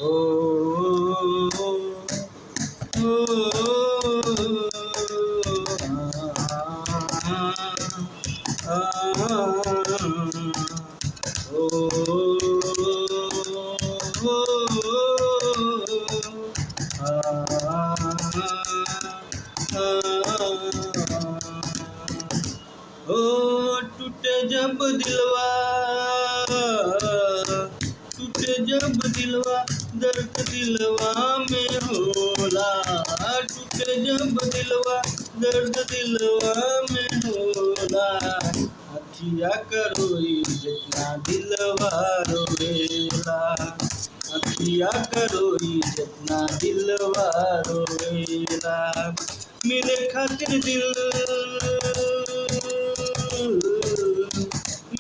ओ ओ ओ टूटे जब दिलवा, टूटे जब दिलवा, दर्द दिलवा में होला। टूटे जब दिलवा, दर्द दिलवा में होला। अखिया करोई जितना दिलवा रोवेला, अखिया करोई जितना दिलवा रोवेला। मिले खातिर दिल,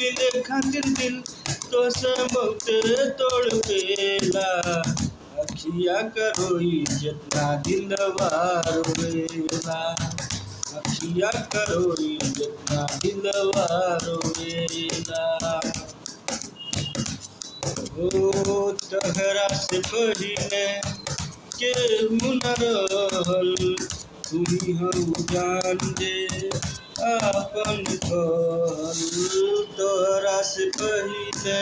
मिले खातिर दिल तो सब तोड़ पेला। अखिया करोई जितना दिलवा रोवेला, अखिया करोई जितना दिलवा रोवेला। ओ तहरा से पहिले केहू न रहल, तुही हम जान दे आपन कहल। तोहरा से पहिले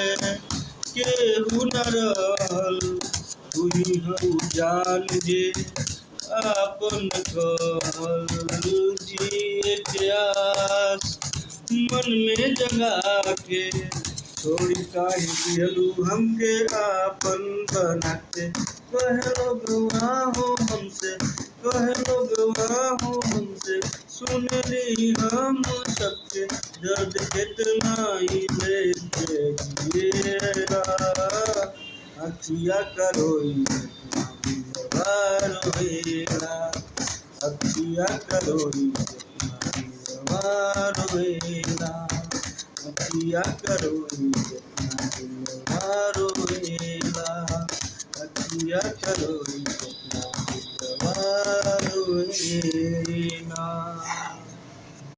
केहू न रहल, तुही हम जान दे आपन कहल। जिए के आस मन में जगा के, थोड़ी काहे दिलू हमके आपन बनाते। कहे लोगवा हो हमसे, कहे लोगवा हो हमसे, सुन ली हम सबके दर्द कितना ही लेके जिएगा। अखिया करोई जितना दिलवा रोवेला, अखिया करोई जितना दिलवा रोवेला। अखिया करोई जितना दिलवा रोवेला, अखिया करोई जितना दिलवा रोवेला।